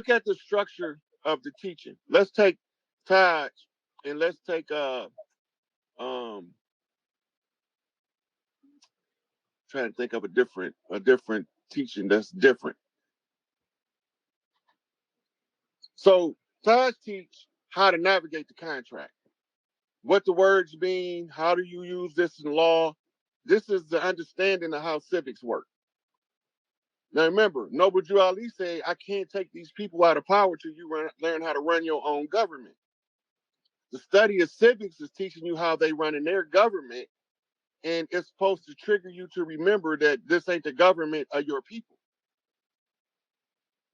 look at the structure of the teaching. Let's take Taj and let's take um trying to think of a different teaching that's different. So Taj teach how to navigate the contract, what the words mean, how do you use this in law. This is the understanding of how civics work. Now remember, Noble Drew Ali said, I can't take these people out of power till you learn how to run your own government. The study of civics is teaching you how they run in their government, and it's supposed to trigger you to remember that this ain't the government of your people.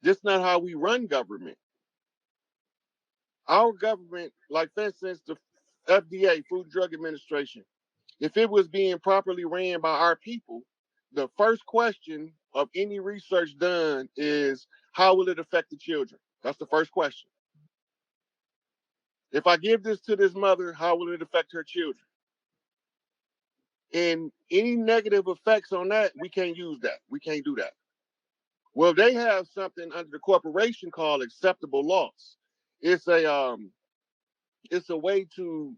This not how we run government. Our government, like for instance, the FDA, Food and Drug Administration, if it was being properly ran by our people, the first question of any research done is how will it affect the children? That's the first question. If I give this to this mother, how will it affect her children? And any negative effects on that, we can't use that. We can't do that. Well, they have something under the corporation called acceptable loss. It's a way to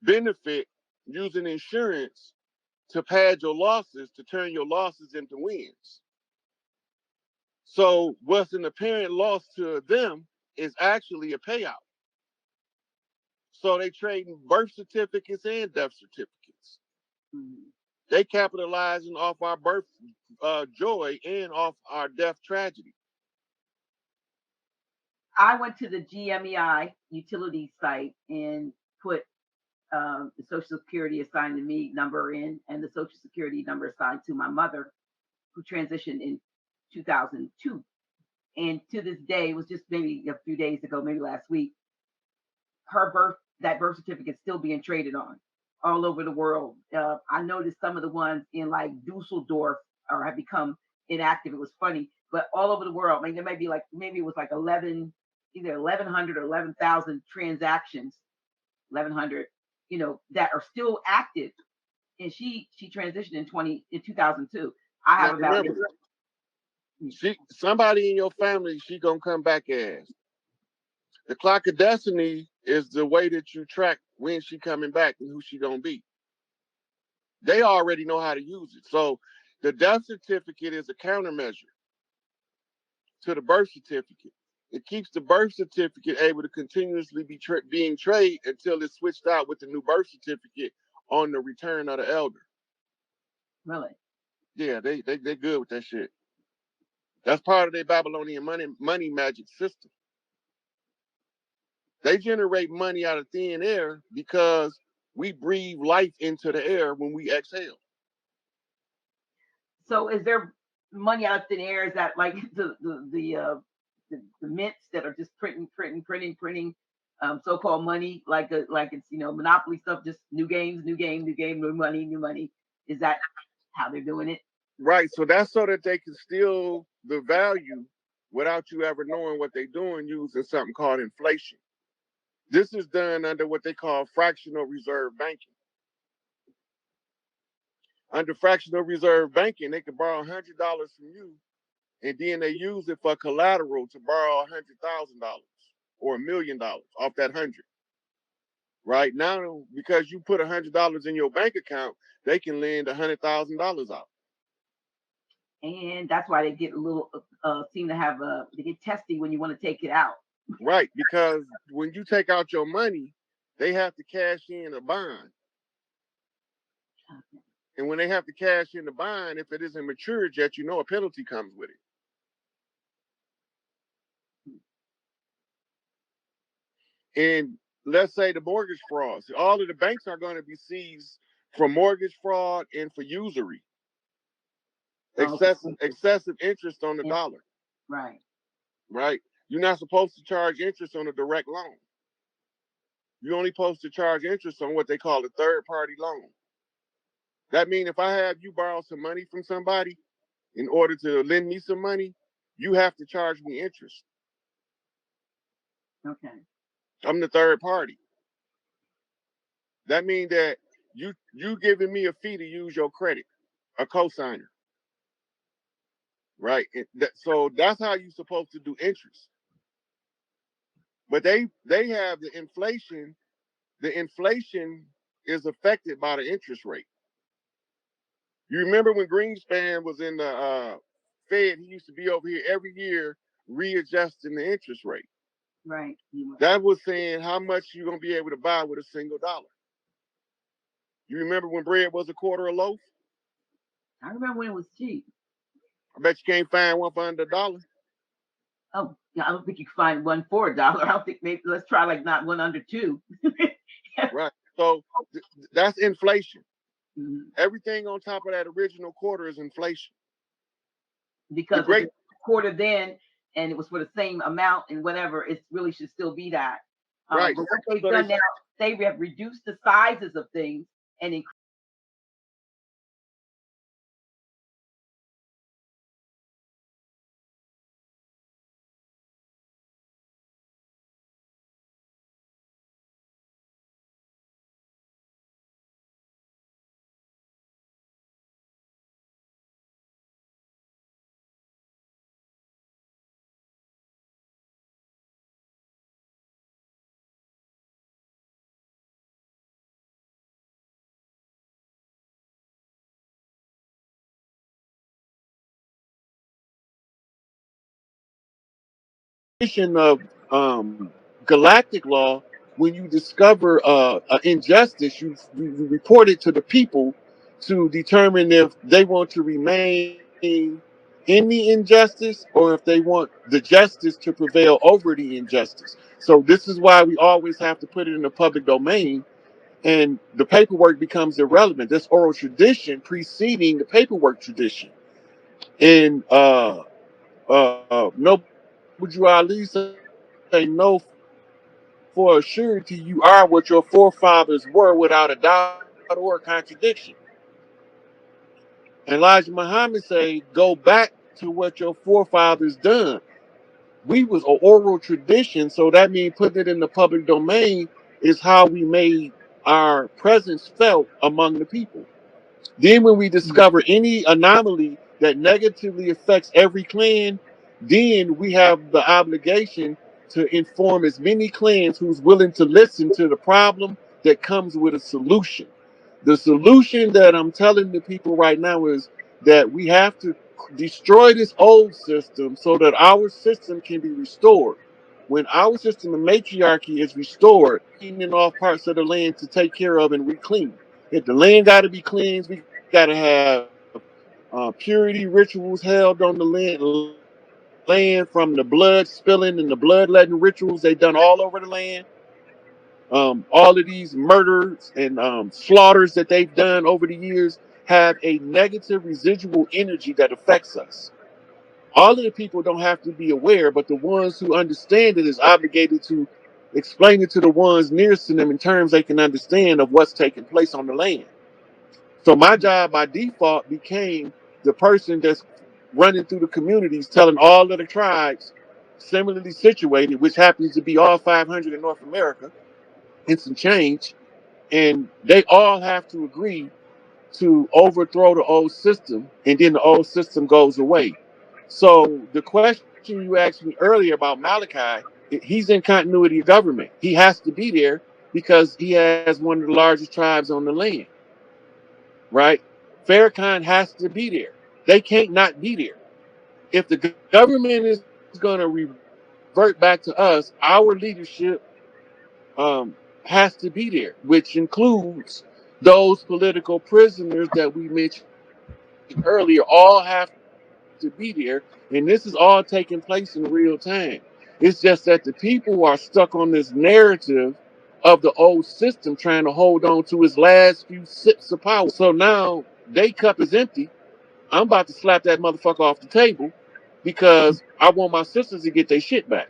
benefit using insurance to pad your losses, to turn your losses into wins. So what's an apparent loss to them is actually a payout. So they trade birth certificates and death certificates. Mm-hmm. They capitalizing off our birth joy and off our death tragedy. I went to the GMEI utility site and put the Social Security assigned to me number in and the Social Security number assigned to my mother, who transitioned in 2002. And to this day, it was just maybe a few days ago, maybe last week, that birth certificate still being traded on all over the world. I noticed some of the ones in like Dusseldorf or have become inactive. It was funny, but all over the world, I mean, there might be like, maybe it was like either 1,100 or 11,000 transactions, 1,100, that are still active. And she transitioned in 2002. I have now, about somebody in your family, she gonna come back as. The clock of destiny is the way that you track when she coming back and who she gonna be. They already know how to use it. So the death certificate is a countermeasure to the birth certificate. It keeps the birth certificate able to continuously be being traded until it's switched out with the new birth certificate on the return of the elder. Really? Yeah, they good with that shit. That's part of their Babylonian money magic system. They generate money out of thin air because we breathe life into the air when we exhale. So is there money out of thin air? Is that like the mints that are just printing so-called money, like it's monopoly stuff, just new game, new money? Is that how they're doing it? Right. So that's so that they can steal the value without you ever knowing what they're doing, using something called inflation. This is done under what they call fractional reserve banking. Under fractional reserve banking, they can borrow $100 from you, and then they use it for collateral to borrow $100,000 or $1 million off that 100. Right now, because you put $100 in your bank account, they can lend $100,000 out. And that's why they get a little seem to have they get testy when you want to take it out. Right, because when you take out your money, they have to cash in a bond. Okay. And when they have to cash in the bond, if it isn't matured yet, a penalty comes with it. And let's say the mortgage fraud. So all of the banks are going to be seized for mortgage fraud and for usury. Excessive interest on the dollar. Right. Right. You're not supposed to charge interest on a direct loan. You're only supposed to charge interest on what they call a third-party loan. That means if I have you borrow some money from somebody, in order to lend me some money, you have to charge me interest. Okay. I'm the third party. That means that you giving me a fee to use your credit, a cosigner. Right? So that's how you're supposed to do interest. But they have the inflation. The inflation is affected by the interest rate. You remember when Greenspan was in the Fed? He used to be over here every year readjusting the interest rate. Right. That was saying how much you're gonna be able to buy with a single dollar. You remember when bread was a quarter a loaf? I remember when it was cheap. I bet you can't find one for under a dollar. Oh, yeah, I don't think you can find one for $1. I don't think, maybe let's try like not one under two. Right. So that's inflation. Mhm. Everything on top of that original quarter is inflation. The Because if great it's a quarter then and it was for the same amount and whatever, it really should still be that. right. But what they've So they done now, they have reduced the sizes of things and of galactic law, when you discover an injustice, you report it to the people to determine if they want to remain in the injustice or if they want the justice to prevail over the injustice. So this is why we always have to put it in the public domain, and the paperwork becomes irrelevant. This oral tradition preceding the paperwork tradition. And Noble Drew Ali say, "No, for a surety, you are what your forefathers were without a doubt or contradiction." And Elijah Muhammad say, "Go back to what your forefathers done." We was an oral tradition, so that means putting it in the public domain is how we made our presence felt among the people. Then, when we discover any anomaly that negatively affects every clan, then we have the obligation to inform as many clans who's willing to listen to the problem that comes with a solution. The solution that I'm telling the people right now is that we have to destroy this old system so that our system can be restored. When our system of matriarchy is restored, cleaning off parts of the land to take care of and reclaim. If the land got to be cleansed, we got to have purity rituals held on the land from the blood spilling and the blood letting rituals they done all over the land. All of these murders and slaughters that they've done over the years have a negative residual energy that affects us. All of the people don't have to be aware, but the ones who understand it is obligated to explain it to the ones nearest to them in terms they can understand of what's taking place on the land. So my job by default became the person that's running through the communities, telling all of the tribes similarly situated, which happens to be all 500 in North America and some change, and they all have to agree to overthrow the old system, and then the old system goes away. So the question you asked me earlier about Malachi, he's in continuity of government. He has to be there because he has one of the largest tribes on the land, right? Farrakhan has to be there. They can't not be there. If the government is going to revert back to us, our leadership has to be there, which includes those political prisoners that we mentioned earlier, all have to be there. And this is all taking place in real time. It's just that the people are stuck on this narrative of the old system, trying to hold on to his last few sips of power. So now they cup is empty. I'm about to slap that motherfucker off the table because I want my sisters to get their shit back.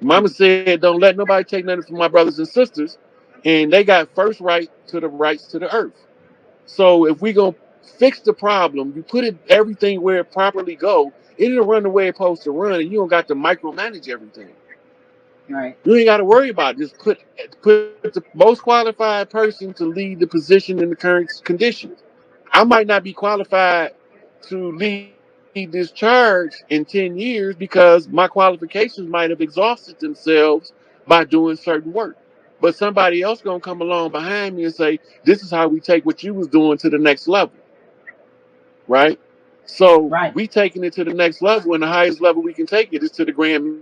Mama said, "Don't let nobody take nothing from my brothers and sisters," and they got first right to the rights to the earth. So if we gonna fix the problem, you put it everything where it properly go, it'll run the way it's supposed to run, and you don't got to micromanage everything. right. You ain't got to worry about it. Just put the most qualified person to lead the position in the current conditions. I might not be qualified to lead the be discharged in 10 years because my qualifications might have exhausted themselves by doing certain work. But somebody else gonna come along behind me and say, this is how we take what you was doing to the next level, right? So Right. we taking it to the next level, and the highest level we can take it is to the grand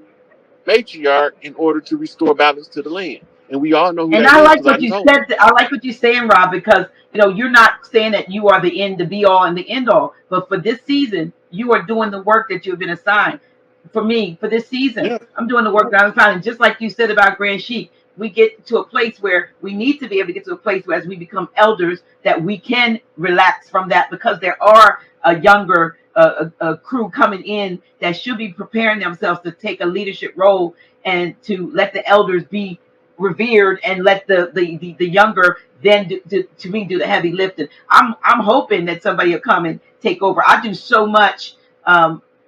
matriarch in order to restore balance to the land. And we all know who that is And because I I like done what told you you. said. I like what you're saying, Rob, because you're not saying that you are the end, the be all, and the end all. But for this season, you are doing the work that you've been assigned. For me, for this season, Yeah. I'm doing the work that I was assigned. And just like you said about Grand Sheik, we get to a place where we need to be able to get to a place where, as we become elders, that we can relax from that, because there are a younger a crew coming in that should be preparing themselves to take a leadership role and to let the elders be revered and let the younger then to me do the heavy lifting. I'm hoping that somebody will come and take over. I do so much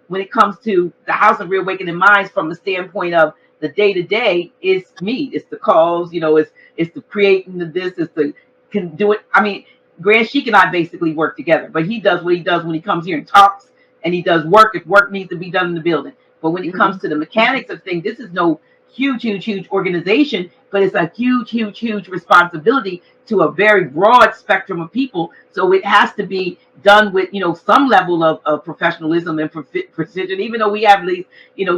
when it comes to the House of Reawakening Minds from the standpoint of the day to day. Is me. It's the calls. It's the creating the this. It's the can do it. I mean, Grand Sheik and I basically work together, but he does what he does when he comes here and talks, and he does work if work needs to be done in the building. But when it Hmm. comes to the mechanics of things, this is no huge organization, but it's a huge responsibility to a very broad spectrum of people. So it has to be done with some level of professionalism and precision. Even though we have these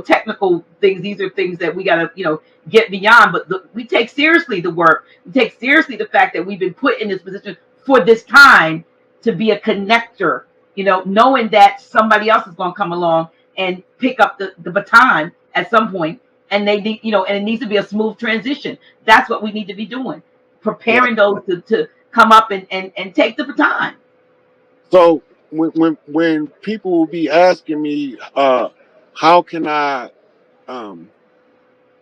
technical things, these are things that we got to get beyond. But we take seriously the work. We take seriously the fact that we've been put in this position for this time to be a connector. Knowing that somebody else is going to come along and pick up the baton at some point, and they need, and it needs to be a smooth transition. That's what we need to be doing, Yeah. preparing those to come up and take the baton. So when people will be asking me, how can I um,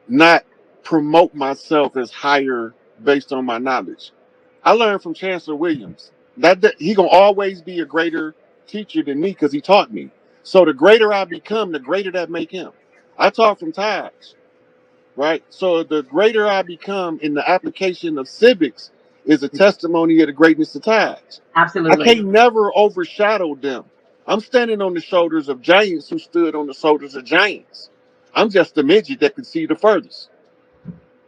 not promote myself as higher based on my knowledge? I learned from Chancellor Williams that he gonna always be a greater teacher than me because he taught me. So the greater I become, the greater that make him. I taught from Taj, right? So the greater I become in the application of civics is a testimony of the greatness of Taj. I Absolutely. can't never overshadow them. I'm standing on the shoulders of giants who stood on the shoulders of giants. I'm just a midget that can see the furthest.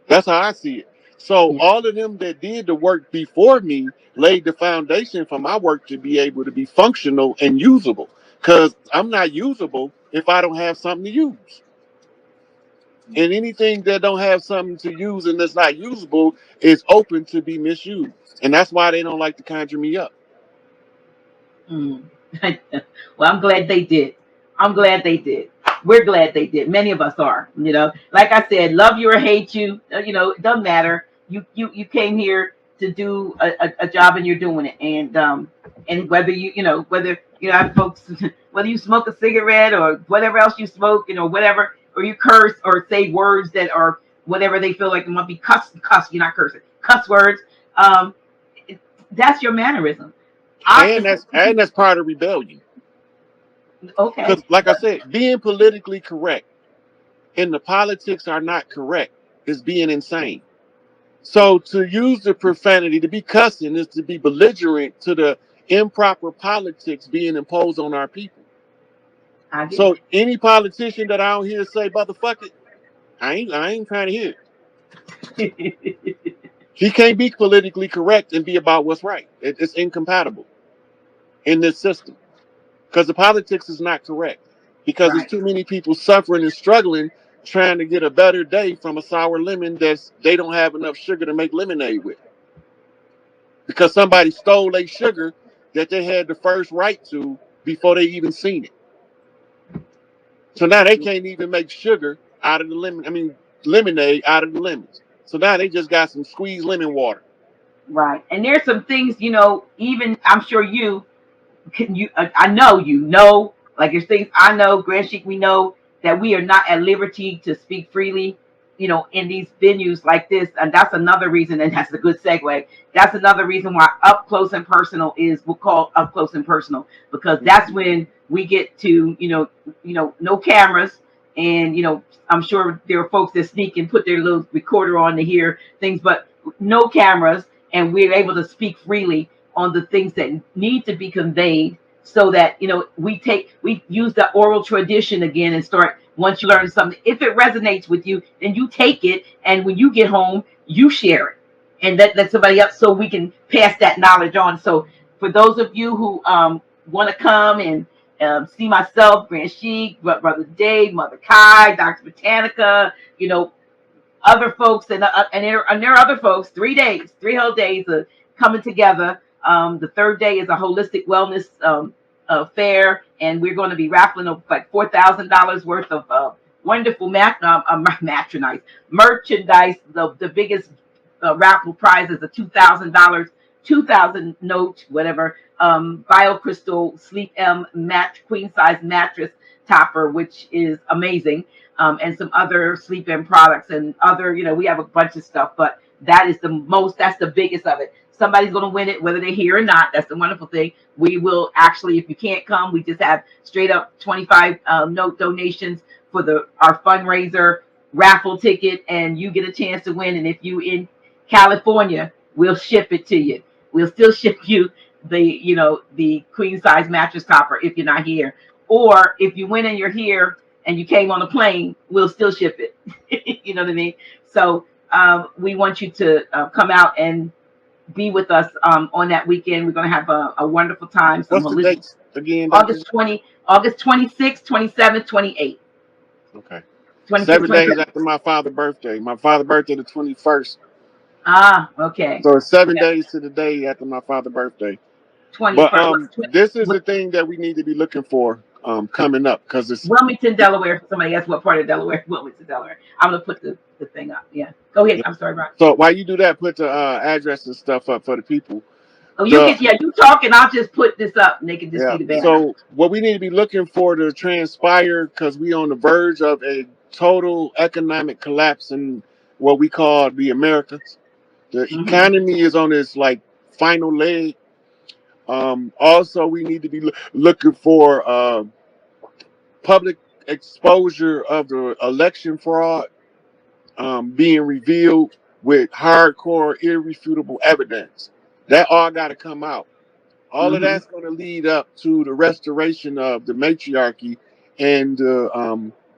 That's how I see it. So Yeah. all of them that did the work before me laid the foundation for my work to be able to be functional and usable. Because I'm not usable if I don't have something to use. And anything that don't have something to use and that's not usable is open to be misused. And that's why they don't like to conjure me up. Mm. Well, I'm glad they did. I'm glad they did. We're glad they did. Many of us are. Like I said, love you or hate you. It doesn't matter. You came here to do a job, and you're doing it. And whether whether have folks, whether you smoke a cigarette or whatever else you smoke, whatever, or you curse or say words that are whatever they feel like it might be cuss. You're not cursing. Cuss words. Um, it, that's your mannerism. I And that's part of rebellion. Okay. Because like I said, being politically correct and the politics are not correct is being insane. So to use the profanity, to be cussing, is to be belligerent to the improper politics being imposed on our people. I get So any politician that I don't hear say motherfucker, I ain't trying to hear it. it. He can't be politically correct and be about what's right. It's incompatible in this system because the politics is not correct. Because there's Right. too many people suffering and struggling trying to get a better day from a sour lemon that's they don't have enough sugar to make lemonade with. Because somebody stole their sugar that they had the first right to before they even seen it. So now they can't even make sugar out of the lemon. I mean, lemonade out of the lemons. So now they just got some squeezed lemon water. Right. And there's some things, even I'm sure I know like there's things I know, Grand Sheik, we know that we are not at liberty to speak freely, in these venues like this. And that's another reason, and that's a good segue. That's another reason why up close and personal is we'll call up close and personal, because that's when we get to, no cameras. And, I'm sure there are folks that sneak and put their little recorder on to hear things, but no cameras. And we're able to speak freely on the things that need to be conveyed so that we use the oral tradition again and start. Once you learn something, if it resonates with you, then you take it, and when you get home you share it, and let somebody else, so we can pass that knowledge on. So for those of you who want to come and see myself, Grand Chic, Brother Dave, Mother Kai, Dr. Botanica, other folks, and there are other folks. 3 days, 3 whole days of coming together. The third day is a holistic wellness fair, and we're going to be raffling like $4,000 worth of wonderful merchandise. The biggest raffle prize is a $2,000 note, whatever, BioCrystal Sleep M queen size mattress topper, which is amazing, and some other sleep in products and other, we have a bunch of stuff, but that's the biggest of it. Somebody's going to win it, whether they're here or not. That's the wonderful thing. We will actually, if you can't come, we just have straight up 25 note donations for our fundraiser raffle ticket, and you get a chance to win. And if you in California, we'll ship it to you. We'll still ship you the queen size mattress topper if you're not here. Or if you win and you're here and you came on a plane, we'll still ship it. You know what I mean? So we want you to come out and be with us on that weekend. We're going to have a wonderful time. What's the dates again? August 26th, 27th, 28th. Okay. 26th, 7 days after my father's birthday. My father's birthday the 21st. Okay. So it's 7 days to the day after my father's birthday. 21st. But this is the thing that we need to be looking for coming up, because it's Wilmington, Delaware. Somebody asked what part of Delaware. Wilmington, Delaware. I'm gonna put the thing up. Yeah. Go ahead. I'm sorry, Brian. So while you do that, put the address and stuff up for the people. Oh, you talk, and I'll just put this up, and they can just see the banner. So what we need to be looking for to transpire, because we on the verge of a total economic collapse in what we call the Americas. The economy is on its final leg. Also, we need to be looking for public exposure of the election fraud being revealed with hardcore, irrefutable evidence. That all got to come out. All of that's going to lead up to the restoration of the matriarchy and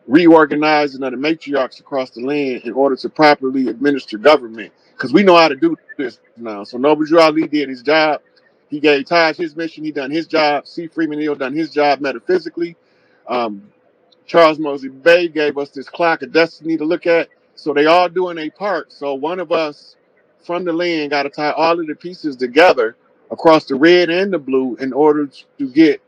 reorganizing of the matriarchs across the land in order to properly administer government. Because we know how to do this now. So Noble Ali did his job. He gave Taj his mission. He done his job. C. Freeman Hill done his job metaphysically. Charles Mosley Bay gave us this clock of destiny to look at. So they all doing a part. So one of us from the land got to tie all of the pieces together across the red and the blue in order to get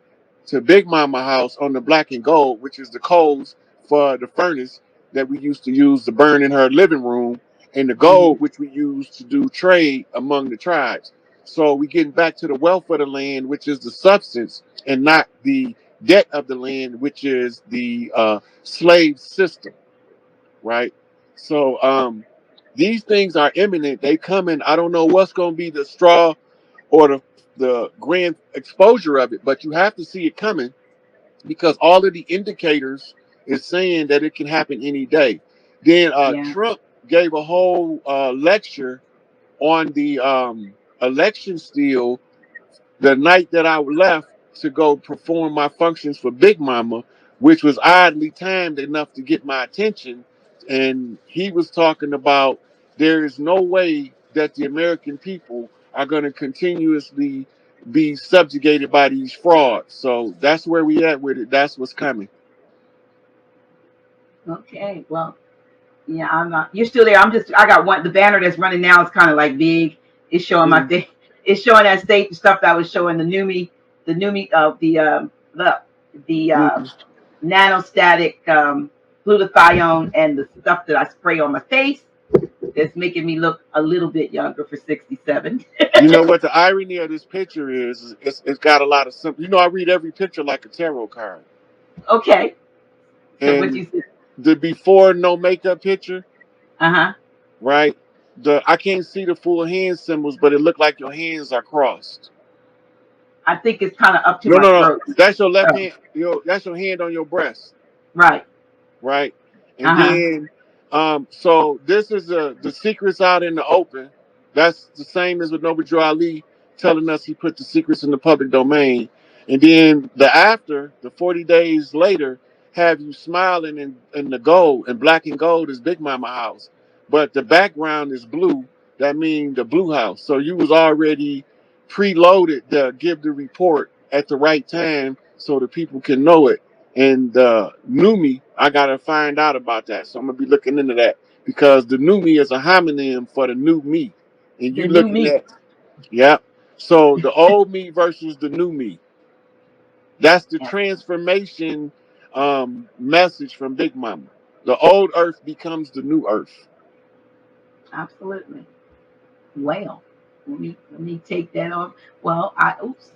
to Big Mama house on the black and gold, which is the coals for the furnace that we used to use to burn in her living room, and the gold, which we use to do trade among the tribes. So we getting back to the wealth of the land, which is the substance, and not the debt of the land, which is the slave system, right? So these things are imminent. They coming. I don't know what's going to be the straw or the grand exposure of it, but you have to see it coming, because all of the indicators is saying that it can happen any day. Then Trump gave a whole lecture on the election steal the night that I left to go perform my functions for Big Mama, which was oddly timed enough to get my attention. And he was talking about there is no way that the American people are going to continuously be subjugated by these frauds. So that's where we at with it. That's what's coming. Okay. Well, yeah, I'm not. You're still there. I got one. The banner that's running now is kind of like big. It's showing my thing. It's showing that state stuff that I was showing the NUMI, the nanostatic glutathione, and the stuff that I spray on my face. That's making me look a little bit younger for 67. You know what the irony of this picture is? It's got a lot of simple. I read every picture like a tarot card. Okay. So what And you said? the before no makeup picture, right? I can't see the full hand symbols, but it looked like your hands are crossed. I think it's kind of up to my throat. No. That's your left hand. That's your hand on your breast. Right. Right. And then, so this is the secrets out in the open. That's the same as with Noble Ali telling us he put the secrets in the public domain. And then the 40 days later, have you smiling in the gold, and black and gold is Big Mama house. But the background is blue. That means the blue house. So you was already preloaded to give the report at the right time so the people can know it. And new me, I gotta find out about that. So I'm gonna be looking into that because the new me is a homonym for the new me. And you The new looking me. at, yeah. So the old me versus the new me. That's the Yeah, transformation message from Big Mama. The old earth becomes the new earth. absolutely. Well, let me take that off. Well, I oops.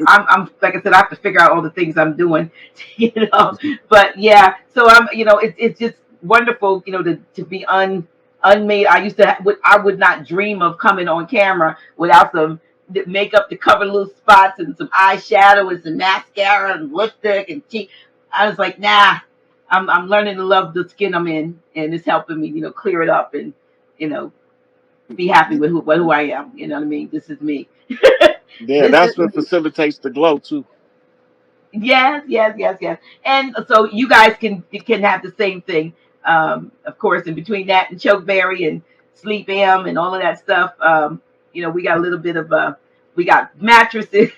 I'm like I said, I have to figure out all the things I'm doing, you know. But yeah, so it's just wonderful, to be unmade. I used to I would not dream of coming on camera without some makeup to cover little spots and some eyeshadow and some mascara and lipstick and cheek. I was like, nah. I'm learning to love the skin I'm in, and it's helping me, clear it up and you know be happy with who I am. You know what I mean? This is me. Yeah, This is that's what me. facilitates the glow too. Yes. And so you guys can have the same thing. Of course, in between that and chokeberry and sleep am and all of that stuff, we got a little bit of we got mattresses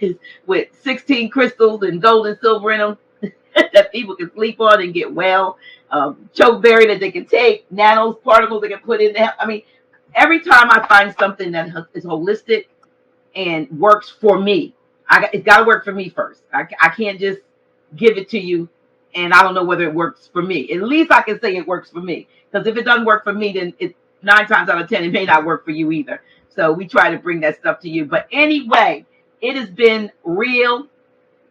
with 16 crystals and gold and silver in them that people can sleep on and get well. Chokeberry that they can take, nanos, particles they can put in there. I mean, every time I find something that is holistic and works for me. It's got to work for me first. I can't just give it to you and I don't know whether it works for me. At least I can say it works for me. Because if it doesn't work for me, then it 9 times out of 10 it may not work for you either. So we try to bring that stuff to you. But anyway, it has been real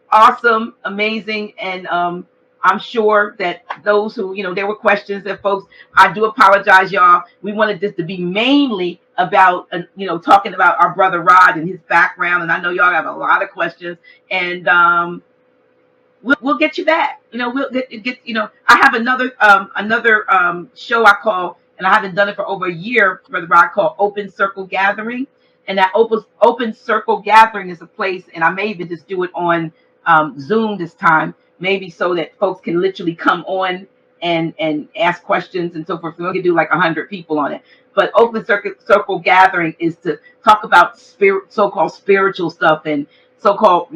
awesome, amazing, and I'm sure that those who there were questions that folks. I do apologize, y'all. We wanted this to be mainly about talking about our brother Rod and his background, and I know y'all have a lot of questions, and we'll get you back. We'll get I have another show I call, and I haven't done it for over a year, Brother Rod, called Open Circle Gathering. And that open circle gathering is a place, and I may even just do it on Zoom this time, maybe so that folks can literally come on and ask questions and so forth. So we can do like 100 people on it. But open circle gathering is to talk about so-called spiritual stuff and so-called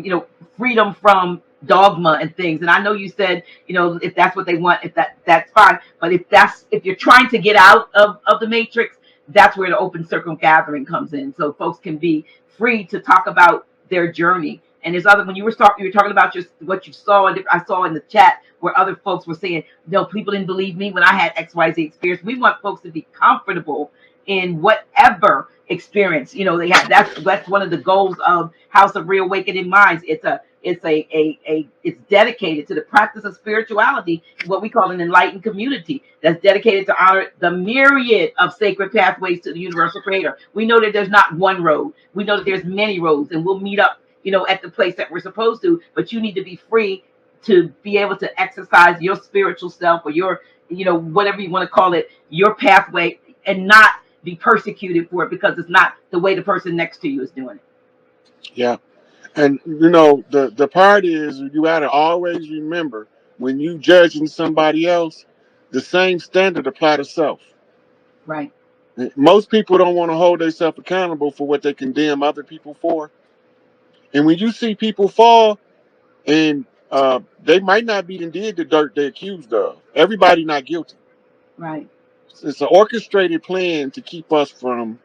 freedom from dogma and things. And I know you said if that's what they want, if that's fine. But if you're trying to get out of the matrix, that's where the open circle gathering comes in. So folks can be free to talk about their journey. And there's other when you were talking about just what you saw, and I saw in the chat where other folks were saying, no, people didn't believe me when I had XYZ experience. We want folks to be comfortable in whatever experience they have. That's one of the goals of House of Reawakening Minds. It's dedicated to the practice of spirituality, what we call an enlightened community that's dedicated to honor the myriad of sacred pathways to the universal creator. We know that there's not one road. We know that there's many roads, and we'll meet up at the place that we're supposed to, but you need to be free to be able to exercise your spiritual self or your, whatever you want to call it, your pathway, and not be persecuted for it because it's not the way the person next to you is doing it. Yeah. And the part is you gotta always remember when you judging somebody else, the same standard apply to self. Right. Most people don't want to hold themselves accountable for what they condemn other people for. And when you see people fall, and they might not be did the dirt they're accused of. Everybody not guilty. Right. It's an orchestrated plan to keep us from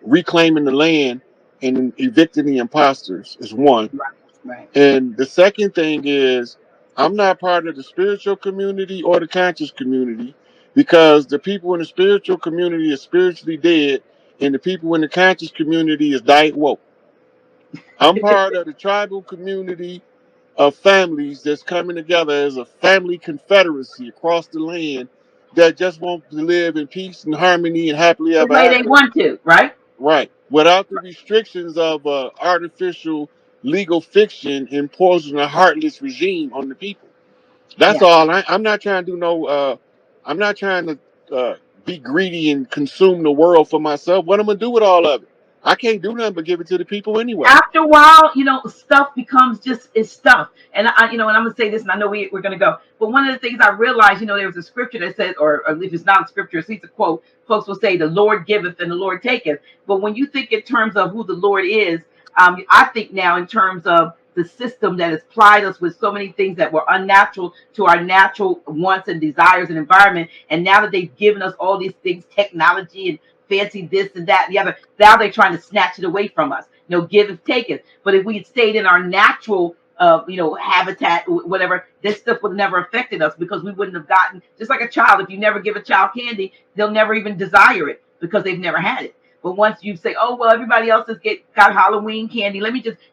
reclaiming the land and evicting the imposters is one. Right. Right. And the second thing is I'm not part of the spiritual community or the conscious community because the people in the spiritual community are spiritually dead and the people in the conscious community is diet woke. I'm part of the tribal community of families that's coming together as a family confederacy across the land that just want to live in peace and harmony and happily The ever way they after. want to, right? Right. Without the restrictions of artificial legal fiction imposing a heartless regime on the people. That's Yeah. all. I'm not trying to do no, I'm not trying to be greedy and consume the world for myself. What am I going to do with all of it? I can't do nothing but give it to the people anyway. After a while, stuff becomes just it's stuff. And and I'm gonna say this, and I know we're gonna go. But one of the things I realized, there was a scripture that says, or if it's not a scripture, it's at least a quote. Folks will say, "The Lord giveth and the Lord taketh." But when you think in terms of who the Lord is, I think now in terms of the system that has plied us with so many things that were unnatural to our natural wants and desires and environment. And now that they've given us all these things, technology and fancy this and that and the other, now they're trying to snatch it away from us. Give and take it. But if we had stayed in our natural, habitat, whatever, this stuff would have never affected us because we wouldn't have gotten, just like a child, if you never give a child candy, they'll never even desire it because they've never had it. But once you say, oh, well, everybody else has got Halloween candy,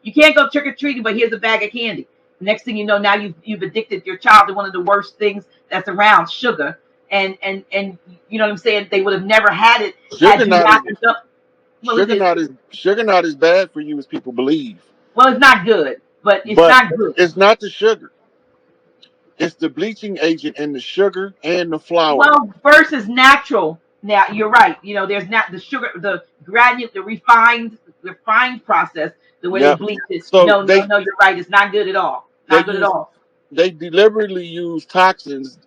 you can't go trick or treating, but here's a bag of candy. Next thing you know, now you've addicted your child to one of the worst things that's around, sugar. And you know what I'm saying? They would have never had it Sugar had you not not. as Well, sugar not as bad for you as people believe. well, it's not good, but it's But not good. it's not the sugar. It's the bleaching agent in the sugar and the flour. Well, versus natural. Now you're right. There's not the sugar, the granule, the refined process, the way they Yep. bleach it. So No, no, no. You're right. It's not good at all. they Not good at use all. they deliberately use toxins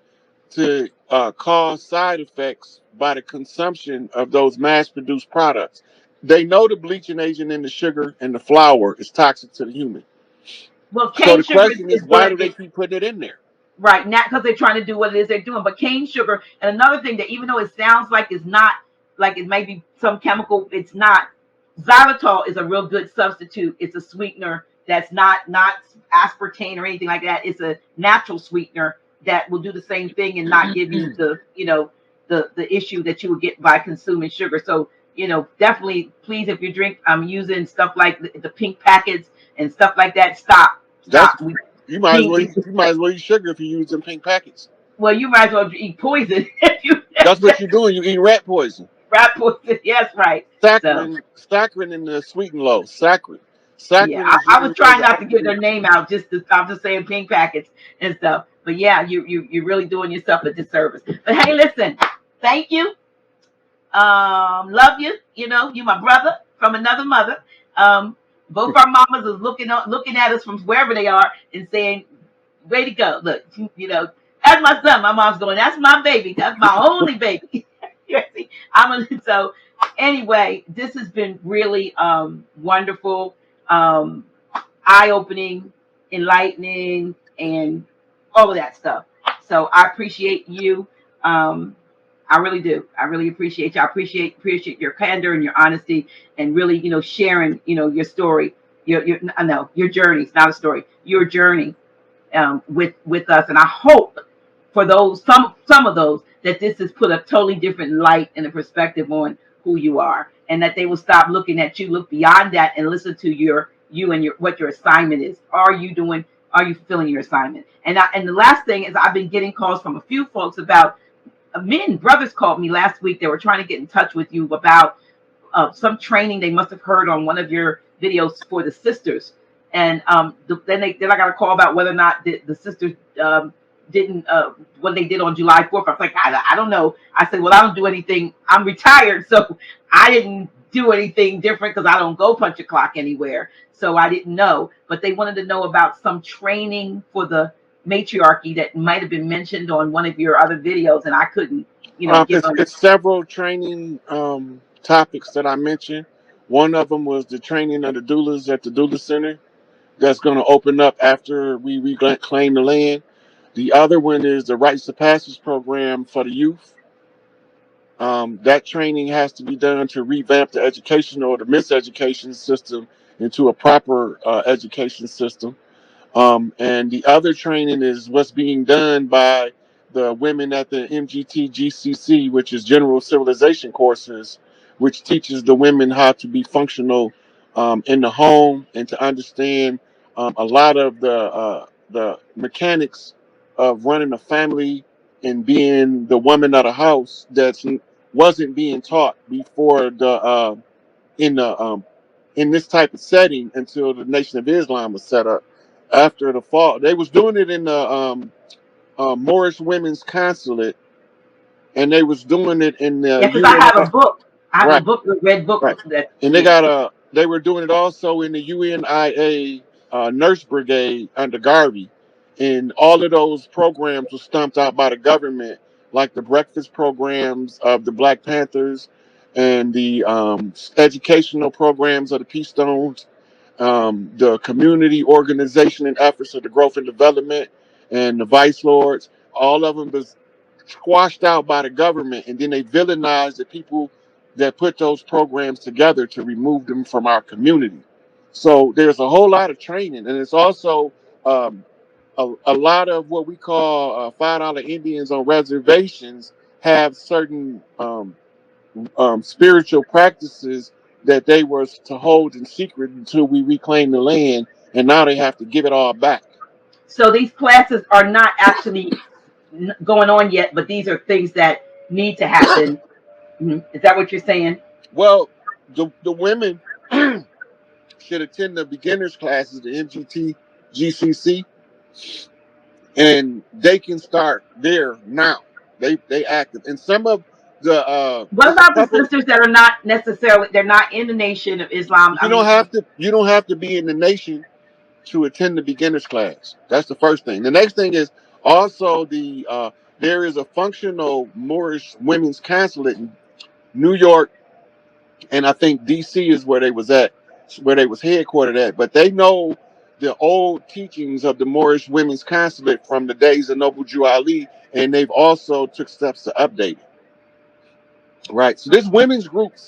to cause side effects by the consumption of those mass-produced products. They know the bleaching agent in the sugar and the flour is toxic to the human. Well, So cane the sugar question is is, why good. do they keep putting it in there? Right, not because they're trying to do what it is they're doing, but cane sugar. And another thing that even though it sounds like it's not, like it may be some chemical, it's not. Xylitol is a real good substitute. It's a sweetener that's not aspartame or anything like that. It's a natural sweetener that will do the same thing and not give you the issue that you would get by consuming sugar. So definitely, please, if you drink, I'm using stuff like the pink packets and stuff like that. Stop, That's stop. you Pink. might as well eat sugar if you use them pink packets. Well, you might as well eat poison if you That's what you're doing. You eat rat poison. rat poison. Yes, right. So Saccharin in the sweetened low. Saccharin. yeah, Saccharin is I was used as trying an not to give their active. name out. I'm just saying pink packets and stuff. But yeah, you're really doing yourself a disservice. But hey, listen, thank you. Love you. You my brother from another mother. Both our mamas is looking at us from wherever they are and saying, "Way to go! Look, that's my son." My mom's going, "That's my baby. That's my only baby." So anyway, this has been really wonderful, um, eye-opening, enlightening, and all of that stuff. So I appreciate you. Um, I really do. I really appreciate you. I appreciate your candor and your honesty, and really, sharing, your story, I know your journey. It's not a story. Your journey with us, and I hope for those some of those that this has put a totally different light and a perspective on who you are, and that they will stop looking at you, look beyond that, and listen to you and what your assignment is. Are you doing? Are you fulfilling your assignment? And the last thing is, I've been getting calls from a few folks about brothers called me last week. They were trying to get in touch with you about some training they must have heard on one of your videos for the sisters. And then I got a call about whether or not the sisters didn't what they did on July 4th. I was like, I don't know. I said, well, I don't do anything. I'm retired, so I didn't do anything different because I don't go punch a clock anywhere. So I didn't know. But they wanted to know about some training for the matriarchy that might have been mentioned on one of your other videos, and I couldn't, give them. It's several training topics that I mentioned. One of them was the training of the doulas at the doula center that's going to open up after we reclaim the land. The other one is the rites of passage program for the youth. That training has to be done to revamp the education or the miseducation system into a proper education system. And the other training is what's being done by the women at the MGT GCC, which is General Civilization Courses, which teaches the women how to be functional in the home and to understand a lot of the mechanics of running a family and being the woman of the house that wasn't being taught before in the in this type of setting until the Nation of Islam was set up after the fall. They was doing it in the Moorish Women's Consulate, and they was doing it in the Yeah, because I have a UN. book. I have a Right, book, a red book right. that And yeah. they were doing it also in the UNIA nurse brigade under Garvey, and all of those programs were stumped out by the government, like the breakfast programs of the Black Panthers, and the educational programs of the Peace Stones, the community organization and efforts of the growth and development, and the vice lords. All of them was squashed out by the government, and then they villainized the people that put those programs together to remove them from our community. So there's a whole lot of training, and it's also um, a lot of what we call $5 Indians on reservations have certain spiritual practices that they were to hold in secret until we reclaim the land, and now they have to give it all back. So these classes are not actually going on yet, but these are things that need to happen. Mhm. Is that what you're saying? Well, the women should attend the beginners classes, the MGT, GCC, and they can start there now. They active, and some of the What it's a about the couple. sisters that are not necessarily, they're not in the Nation of Islam? I mean, You don't have to be in the nation to attend the beginners class. That's the first thing. The next thing is also there is a functional Moorish women's consulate in New York, and I think DC is where they was at, where they was headquartered at. But they know the old teachings of the Moorish women's consulate from the days of Noble Jew Ali, and they've also took steps to update it. Right. So there's women's groups